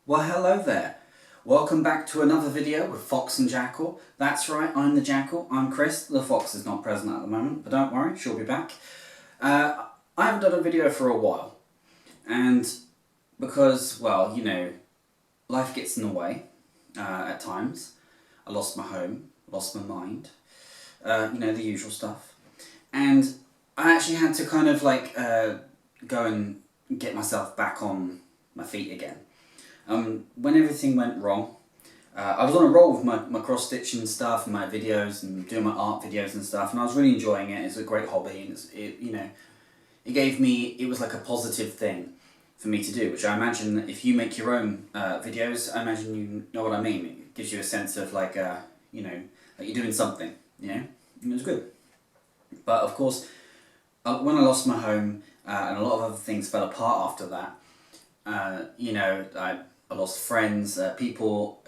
Well, hello there. Welcome back to another video with Fox and Jackal. That's right, I'm the Jackal. I'm Chris. The Fox is not present at the moment, but don't worry, she'll be back. I haven't done a video for a while, and because, well, you know, life gets in the way at times. I lost my home, lost my mind, you know, the usual stuff. And I actually had to kind of like go and get myself back on my feet again. When everything went wrong, I was on a roll with my cross-stitching stuff and my videos and doing my art videos and stuff, and I was really enjoying it. It's a great hobby, and it was like a positive thing for me to do, which I imagine that if you make your own videos, I imagine you know what I mean. It gives you a sense of like, you know, like you're doing something, you know, and it was good. But of course, when I lost my home and a lot of other things fell apart after that, you know, I lost friends, people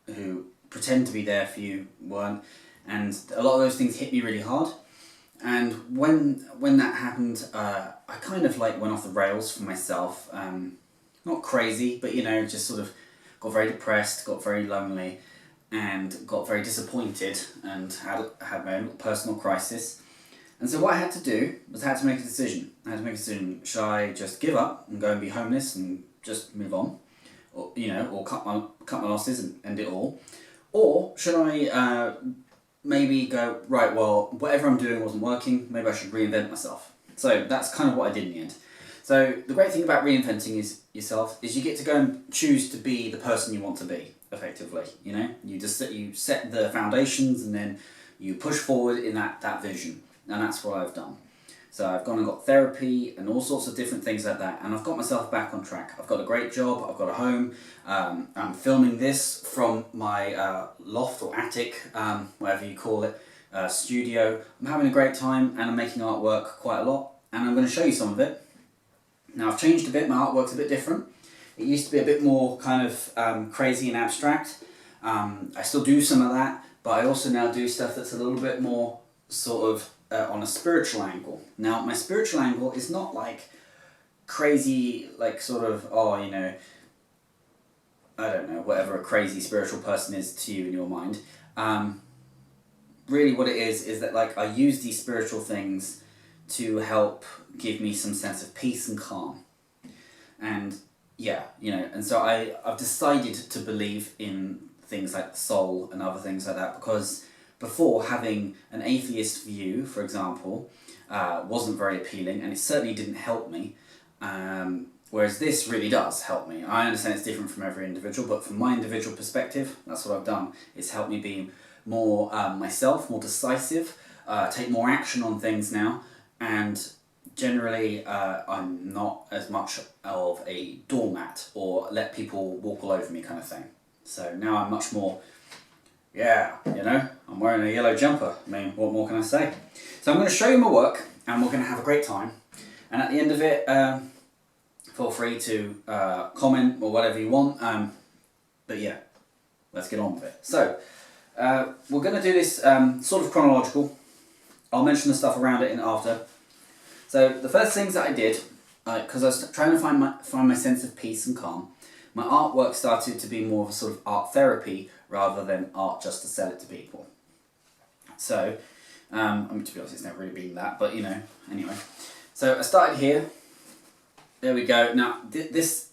who pretend to be there for you weren't, and a lot of those things hit me really hard. And when that happened, I kind of like went off the rails for myself. Not crazy, but you know, just sort of got very depressed, got very lonely, and got very disappointed, and had my own personal crisis. And so what I had to do was I had to make a decision. Should I just give up and go and be homeless and just move on? Or, you know, or cut my losses and end it all? Or should I maybe go, right, well, whatever I'm doing wasn't working, maybe I should reinvent myself. So that's kind of what I did in the end. So the great thing about reinventing yourself is you get to go and choose to be the person you want to be, effectively. You know, you set the foundations and then you push forward in that vision. And that's what I've done. So I've gone and got therapy and all sorts of different things like that, and I've got myself back on track. I've got a great job, I've got a home, I'm filming this from my loft or attic, whatever you call it, studio. I'm having a great time and I'm making artwork quite a lot, and I'm going to show you some of it. Now I've changed a bit, my artwork's a bit different. It used to be a bit more kind of crazy and abstract. I still do some of that, but I also now do stuff that's a little bit more sort of on a spiritual angle. Now, my spiritual angle is not like crazy, like sort of, oh, you know, I don't know, whatever a crazy spiritual person is to you in your mind. Really what it is that like I use these spiritual things to help give me some sense of peace and calm. And yeah, you know, and so I've decided to believe in things like the soul and other things like that, because before, having an atheist view, for example, wasn't very appealing, and it certainly didn't help me, whereas this really does help me. I understand it's different from every individual, but from my individual perspective, that's what I've done. It's helped me be more myself, more decisive, take more action on things now, and generally I'm not as much of a doormat or let people walk all over me kind of thing. So now I'm much more, yeah, you know, I'm wearing a yellow jumper. I mean, what more can I say? So I'm going to show you my work, and we're going to have a great time. And at the end of it, feel free to comment or whatever you want. But yeah, let's get on with it. So, we're going to do this sort of chronological. I'll mention the stuff around it after. So the first things that I did, because I was trying to find my sense of peace and calm, my artwork started to be more of a sort of art therapy rather than art just to sell it to people. So, I mean, to be honest, it's never really been that, but you know, anyway. So I started here. There we go. Now, this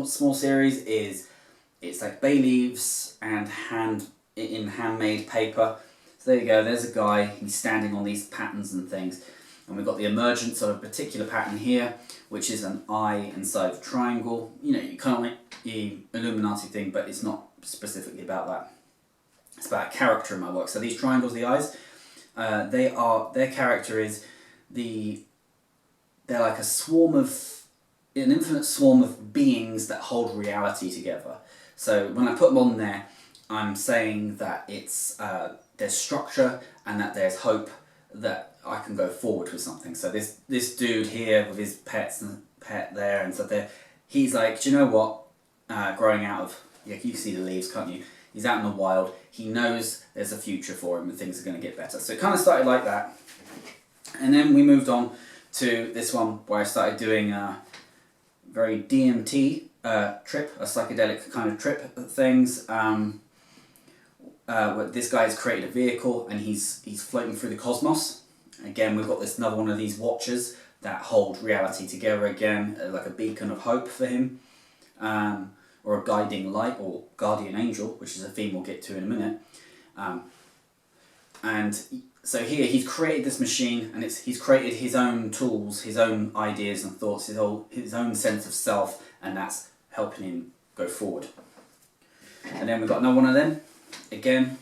small series it's like bay leaves and handmade paper. So there you go. There's a guy. He's standing on these patterns and things, and we've got the emergence of a particular pattern here, which is an eye inside of a triangle. You know, you kind of like the Illuminati thing, but it's not specifically about that. It's about a character in my work. So these triangles, the eyes, their character is they're like an infinite swarm of beings that hold reality together. So when I put them on there, I'm saying that it's there's structure and that there's hope that I can go forward with something. So this dude here with his pet there and stuff there, he's like, do you know what? Growing out of, yeah, you can see the leaves, can't you? He's out in the wild. He knows there's a future for him and things are going to get better. So it kind of started like that. And then we moved on to this one where I started doing very DMT trip, a psychedelic kind of trip things. This guy has created a vehicle and he's floating through the cosmos. Again, we've got this another one of these watches that hold reality together again, like a beacon of hope for him, or a guiding light or guardian angel, which is a theme we'll get to in a minute. And so here he's created this machine, and he's created his own tools, his own ideas and thoughts, his own sense of self, and that's helping him go forward. And then we've got another one of them. Again,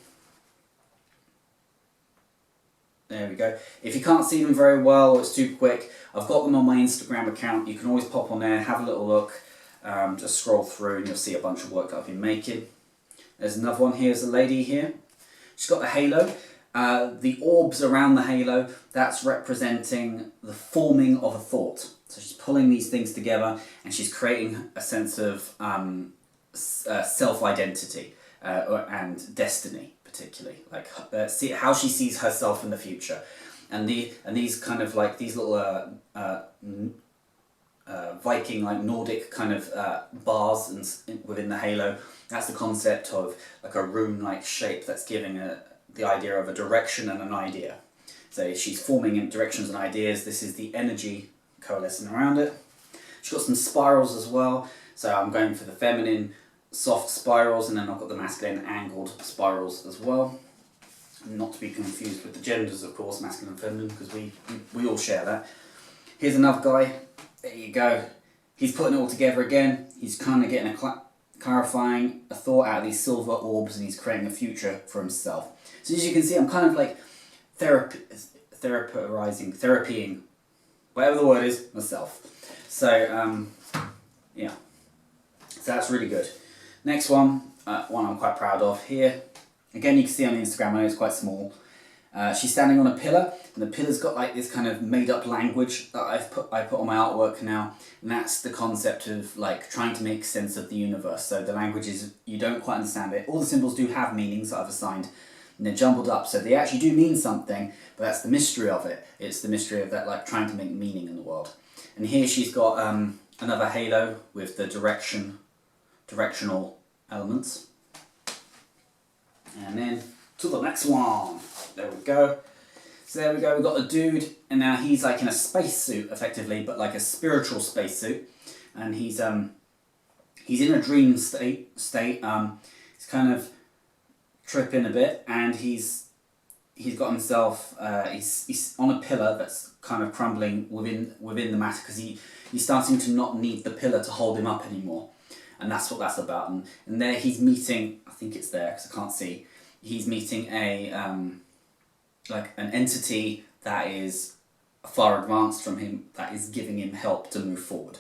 there we go. If you can't see them very well or it's too quick, I've got them on my Instagram account. You can always pop on there, have a little look, just scroll through and you'll see a bunch of work that I've been making. There's another one here, there's a lady here. She's got the halo. The orbs around the halo, that's representing the forming of a thought. So she's pulling these things together and she's creating a sense of self-identity. And destiny, particularly, like see how she sees herself in the future, and these kind of like these little Viking, like Nordic kind of bars and within the halo. That's the concept of like a rune-like shape that's giving the idea of a direction and an idea. So she's forming directions and ideas. This is the energy coalescing around it. She's got some spirals as well. So I'm going for the feminine soft spirals, and then I've got the masculine angled spirals as well. Not to be confused with the genders, of course, masculine and feminine, because we all share that. Here's another guy. There you go. He's putting it all together again. He's kind of getting clarifying a thought out of these silver orbs, and he's creating a future for himself. So as you can see, I'm kind of like therapying, whatever the word is, myself. So yeah, so that's really good. Next one, one I'm quite proud of here. Again, you can see on the Instagram, I know it's quite small. She's standing on a pillar, and the pillar's got like this kind of made-up language that I put on my artwork now, and that's the concept of like trying to make sense of the universe. So the language is, you don't quite understand it. All the symbols do have meanings that I've assigned, and they're jumbled up, so they actually do mean something, but that's the mystery of it. It's the mystery of that, like trying to make meaning in the world. And here she's got another halo with the directional elements. And then to the next one. There we go. So there we go, we've got the dude, and now he's like in a spacesuit effectively, but like a spiritual spacesuit. And he's in a dream state. He's kind of tripping a bit, and he's got himself, he's on a pillar that's kind of crumbling within the matter, because he's starting to not need the pillar to hold him up anymore. And that's what that's about. And there he's meeting, I think it's there because I can't see, he's meeting like an entity that is far advanced from him, that is giving him help to move forward.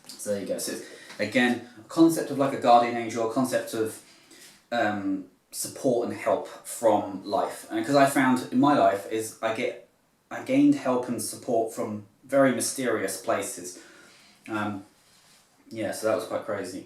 So there you go. So again, a concept of like a guardian angel, a concept of support and help from life. And because I found in my life is I gained help and support from very mysterious places. Yeah, so that was quite crazy.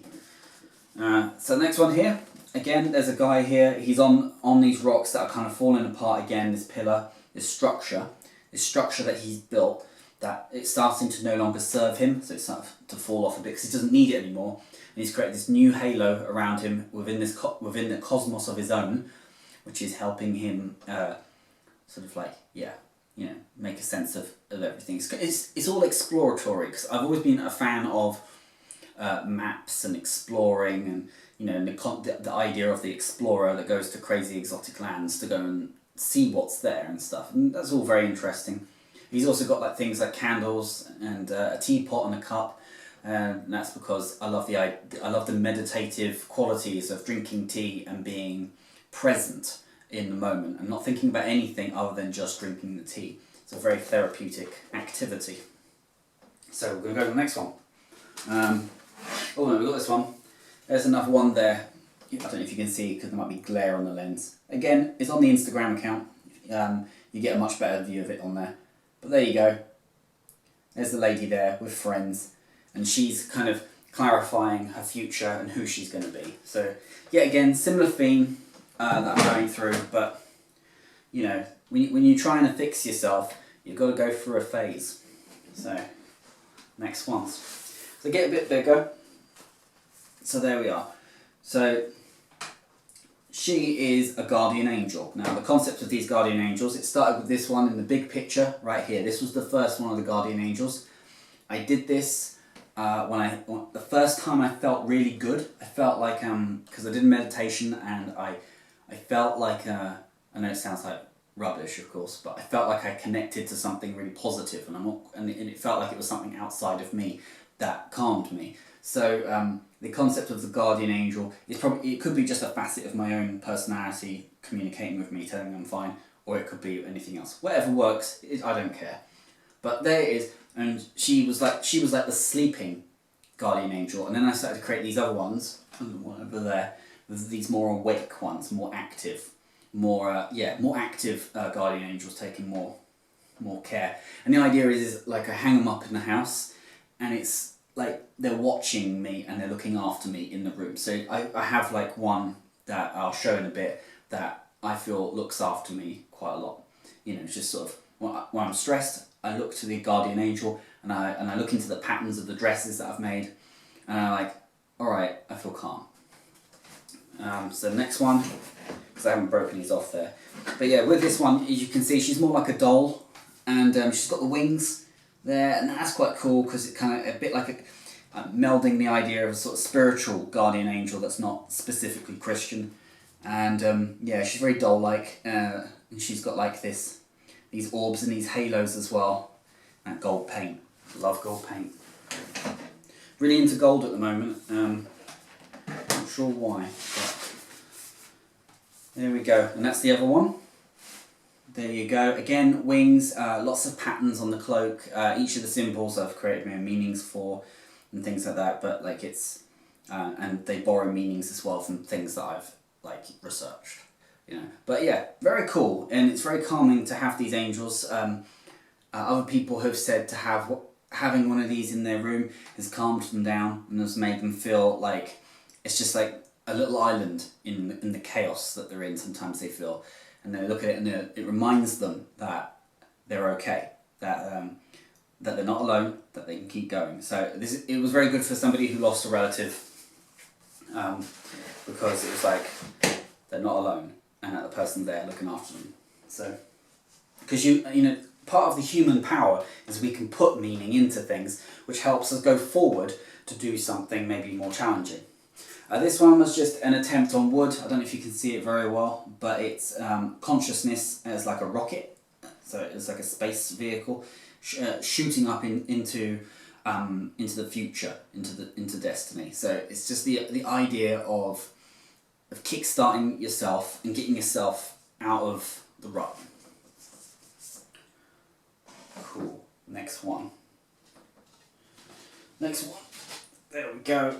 So the next one here, again, there's a guy here, he's on these rocks that are kind of falling apart again, this pillar, this structure that he's built, that it's starting to no longer serve him, so it's starting to fall off a bit because he doesn't need it anymore. And he's created this new halo around him within the cosmos of his own, which is helping him sort of like, yeah, you know, make a sense of everything. It's all exploratory, because I've always been a fan of maps and exploring, and you know, the idea of the explorer that goes to crazy exotic lands to go and see what's there and stuff, and that's all very interesting. He's also got like things like candles and a teapot and a cup, and that's because I love the meditative qualities of drinking tea and being present in the moment and not thinking about anything other than just drinking the tea. It's a very therapeutic activity. So we're going to go to the next one. Oh no, we've got this one. There's another one there. I don't know if you can see because there might be glare on the lens. Again, it's on the Instagram account. You get a much better view of it on there. But there you go. There's the lady there with friends, and she's kind of clarifying her future and who she's going to be. So, yeah, again, similar theme that I'm going through, but, you know, when you're trying to fix yourself, you've got to go through a phase. So, next ones. So get a bit bigger. So there we are. So she is a guardian angel. Now the concept of these guardian angels, it started with this one in the big picture right here. This was the first one of the guardian angels. I did this the first time I felt really good. I felt like, because I did meditation and I felt like, I know it sounds like rubbish of course, but I felt like I connected to something really positive, and it felt like it was something outside of me that calmed me. So the concept of the guardian angel is probably, it could be just a facet of my own personality communicating with me, telling me I'm fine, or it could be anything else. Whatever works, I don't care. But there it is, and she was like the sleeping guardian angel, and then I started to create these other ones, one over there, these more awake ones, more active, more active guardian angels taking more care. And the idea is like I hang them up in the house, and it's like they're watching me and they're looking after me in the room. So I have like one that I'll show in a bit that I feel looks after me quite a lot. You know, it's just sort of when I'm stressed, I look to the guardian angel and I look into the patterns of the dresses that I've made, and I'm like, all right, I feel calm. So the next one, because I haven't broken these off there, but yeah, with this one, as you can see, she's more like a doll, and she's got the wings there, and that's quite cool because it kind of a bit like melding the idea of a sort of spiritual guardian angel that's not specifically Christian, and yeah, she's very doll-like, and she's got like these orbs and these halos as well, and gold paint. Love gold paint. Really into gold at the moment. Not sure why, but there we go, and that's the other one. There you go. Again, wings, lots of patterns on the cloak. Each of the symbols I've created my own meanings for, and things like that. But like it's, and they borrow meanings as well from things that I've like researched. You know. But yeah, very cool, and it's very calming to have these angels. Other people have said to having one of these in their room has calmed them down and has made them feel like it's just like a little island in the chaos that they're in. Sometimes they feel. And they look at it and it reminds them that they're okay, that they're not alone, that they can keep going. So it was very good for somebody who lost a relative, because it was like they're not alone and that the person's there looking after them. So, because you know, part of the human power is we can put meaning into things, which helps us go forward to do something maybe more challenging. This one was just an attempt on wood. I don't know if you can see it very well, but it's consciousness as like a rocket. So it's like a space vehicle shooting up into the future, into destiny. So it's just the idea of kickstarting yourself and getting yourself out of the rut. Cool. Next one. There we go.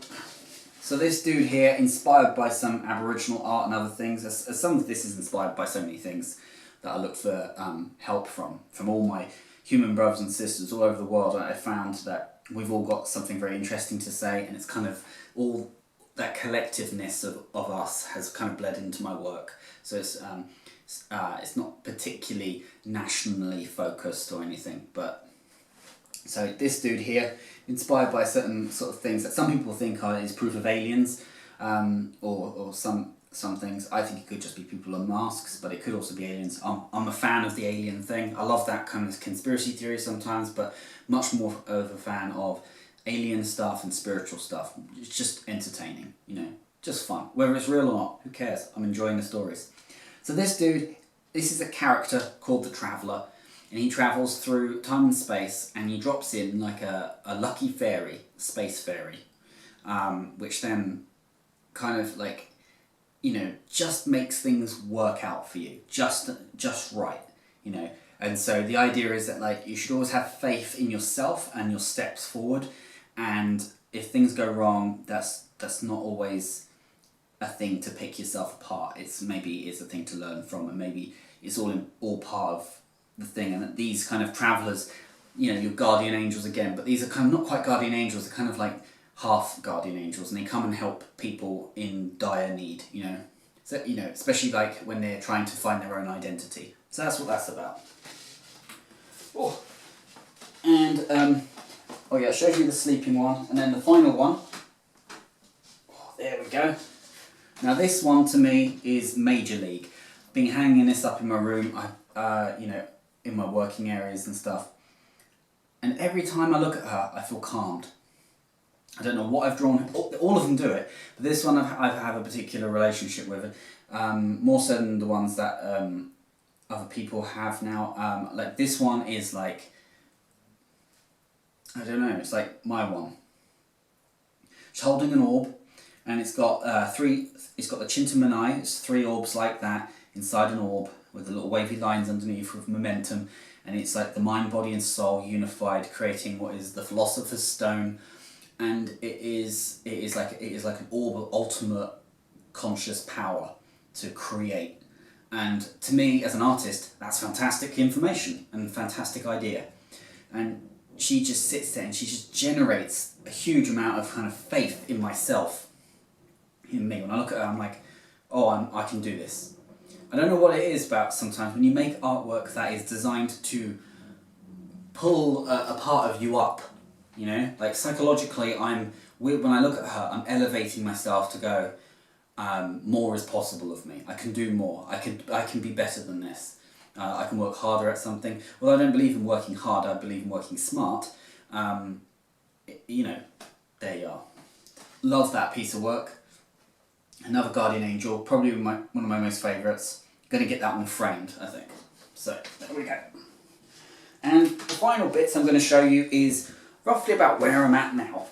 So this dude here, inspired by some Aboriginal art and other things, as some of this is inspired by so many things that I look for help from all my human brothers and sisters all over the world. I found that we've all got something very interesting to say, and it's kind of all that collectiveness of us has kind of bled into my work. So it's not particularly nationally focused or anything, but so this dude here, inspired by certain sort of things that some people think is proof of aliens, or some things. I think it could just be people in masks, but it could also be aliens. I'm a fan of the alien thing. I love that kind of conspiracy theory sometimes, but much more of a fan of alien stuff and spiritual stuff. It's just entertaining, you know, just fun. Whether it's real or not, who cares? I'm enjoying the stories. So this dude, this is a character called the Traveller, and he travels through time and space, and he drops in like a lucky fairy, space fairy, which then kind of like, you know, just makes things work out for you, just right, you know. And so the idea is that like you should always have faith in yourself and your steps forward, and if things go wrong, that's not always a thing to pick yourself apart. It's a thing to learn from, and maybe it's all part of the thing. And that these kind of travellers, you know, your guardian angels again, but these are kind of not quite guardian angels, they're kind of like half guardian angels, and they come and help people in dire need, you know. So, you know, especially like when they're trying to find their own identity. So that's what that's about. Oh. And oh yeah, I showed you the sleeping one, and then the final one. Oh, There we go. Now this one to me is Major League. Been hanging this up in my room, you know, in my working areas and stuff. And every time I look at her, I feel calmed. I don't know what I've drawn. All of them do it, but this one I have a particular relationship with it, more so than the ones that other people have now. Like this one is like, I don't know. It's like my one. She's holding an orb, and it's got three. It's got the Chintamani. It's 3 orbs like that inside an orb with the little wavy lines underneath with momentum, and it's like the mind, body, and soul unified, creating what is the Philosopher's Stone. And it is like an orb of ultimate conscious power to create. And to me, as an artist, that's fantastic information and fantastic idea. And she just sits there and she just generates a huge amount of kind of faith in myself, in me. When I look at her, I'm like, oh, I can do this. I don't know what it is about sometimes when you make artwork that is designed to pull a part of you up. You know, like psychologically, when I look at her, I'm elevating myself to go, more is possible of me. I can do more. I can be better than this. I can work harder at something. Well, I don't believe in working hard. I believe in working smart. You know, there you are. Love that piece of work. Another guardian angel, probably one of my most favourites. Going to get that one framed, I think. So there we go. And the final bits I'm going to show you is roughly about where I'm at now.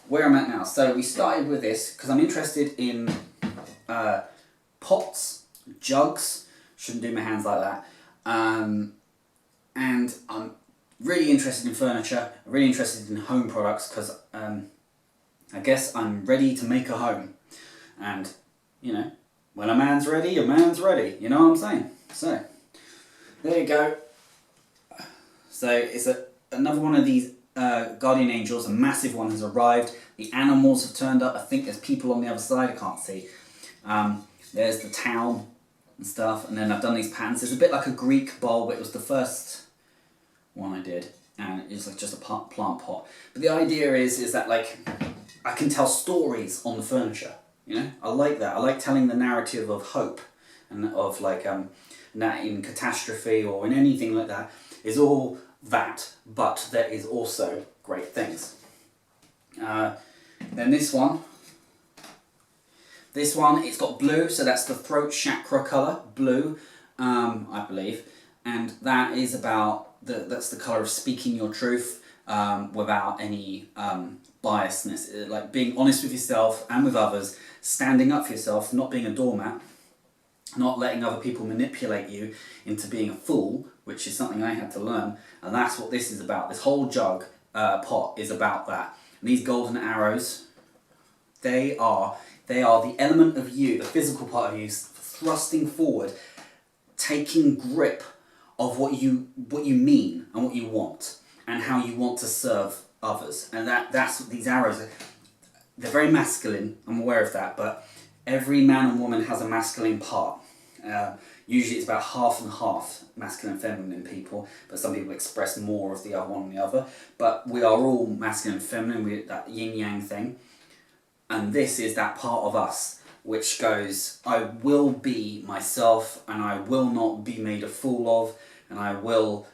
So we started with this because I'm interested in pots, jugs. Shouldn't do my hands like that. And I'm really interested in furniture. Really interested in home products because I guess I'm ready to make a home. And you know, when a man's ready, a man's ready. You know what I'm saying? So there you go. So it's another one of these guardian angels. A massive one has arrived. The animals have turned up. I think there's people on the other side. I can't see. There's the town and stuff. And then I've done these patterns. It's a bit like a Greek bowl, but it was the first one I did. And it's like just a plant pot. But the idea is that like I can tell stories on the furniture. You know, I like that. I like telling the narrative of hope and of like that in catastrophe or in anything like that is all that, but there is also great things. Then this one, it's got blue, so that's the throat chakra colour, blue, I believe, and that is about that's the colour of speaking your truth without any biasness, like being honest with yourself and with others, standing up for yourself, not being a doormat, not letting other people manipulate you into being a fool, which is something I had to learn, and that's what this is about. This whole jug pot is about that. And these golden arrows, they are the element of you, the physical part of you, thrusting forward, taking grip of what you mean and what you want and how you want to serve others. And that's what these arrows are. They're very masculine, I'm aware of that, but every man and woman has a masculine part. Usually it's about half and half, masculine and feminine people, but some people express more of the other one than the other. But we are all masculine and feminine, that yin-yang thing. And this is that part of us which goes, I will be myself and I will not be made a fool of, and I will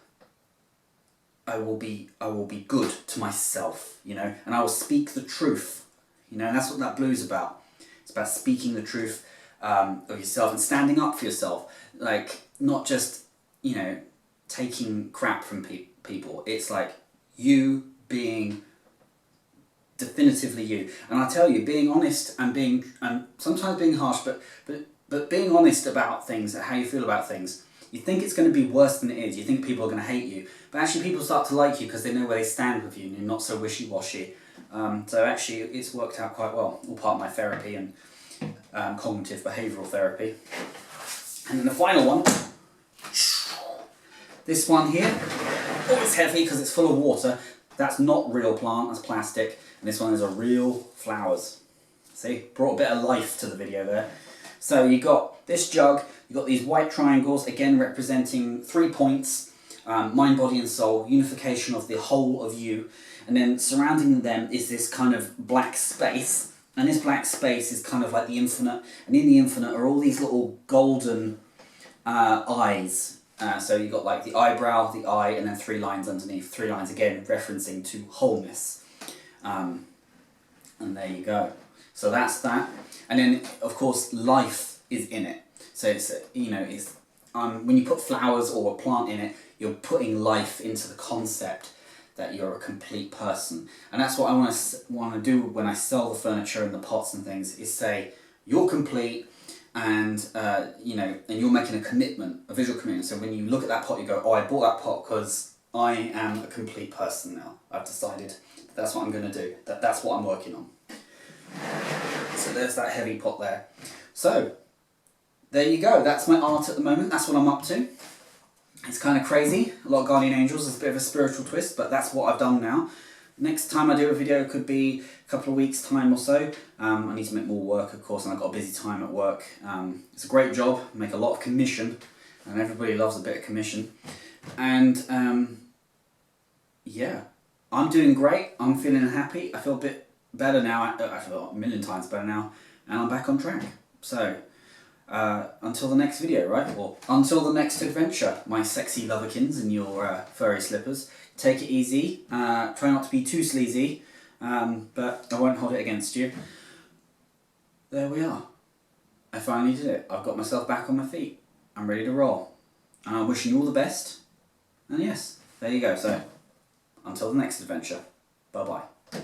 be good to myself, you know, and I will speak the truth, you know, and that's what that blue's about. It's about speaking the truth of yourself and standing up for yourself, like not just, you know, taking crap from people. It's like you being definitively you. And I tell you, being honest and sometimes being harsh, but being honest about things, how you feel about things. You think it's going to be worse than it is. You think people are going to hate you, but actually people start to like you because they know where they stand with you and you're not so wishy-washy. So actually it's worked out quite well. All part of my therapy and cognitive behavioural therapy. And then the final one, this one here, oh, it's heavy because it's full of water. That's not real plant, that's plastic. And this one is a real flowers. See, brought a bit of life to the video there. So you got this jug, you got these white triangles, again representing 3 points, mind, body and soul, unification of the whole of you. And then surrounding them is this kind of black space, And this black space is kind of like the infinite, and in the infinite are all these little golden eyes. So you've got like the eyebrow, the eye, and then 3 lines underneath. 3 lines again referencing to wholeness. And there you go. So that's that. And then of course life is in it. So it's, you know, it's when you put flowers or a plant in it, you're putting life into the concept that you're a complete person. And that's what I want to do when I sell the furniture and the pots and things, is say you're complete, and you know, and you're making a commitment, a visual commitment. So when you look at that pot, you go, oh, I bought that pot because I am a complete person now. I've decided that's what I'm going to do. That's what I'm working on. So there's that heavy pot there. So there you go. That's my art at the moment. That's what I'm up to. It's kind of crazy. A lot of guardian angels. There's a bit of a spiritual twist, but that's what I've done now. Next time I do a video could be a couple of weeks' time or so. I need to make more work, of course, and I've got a busy time at work. It's a great job. I make a lot of commission, and everybody loves a bit of commission. And yeah, I'm doing great. I'm feeling happy. I feel a bit better now. I feel a million times better now, and I'm back on track. So until the next video, right? Or until the next adventure, my sexy loverkins in your furry slippers. Take it easy. Try not to be too sleazy, but I won't hold it against you. There we are. I finally did it. I've got myself back on my feet. I'm ready to roll. And I'm wishing you all the best. And yes, there you go. So, until the next adventure. Bye-bye.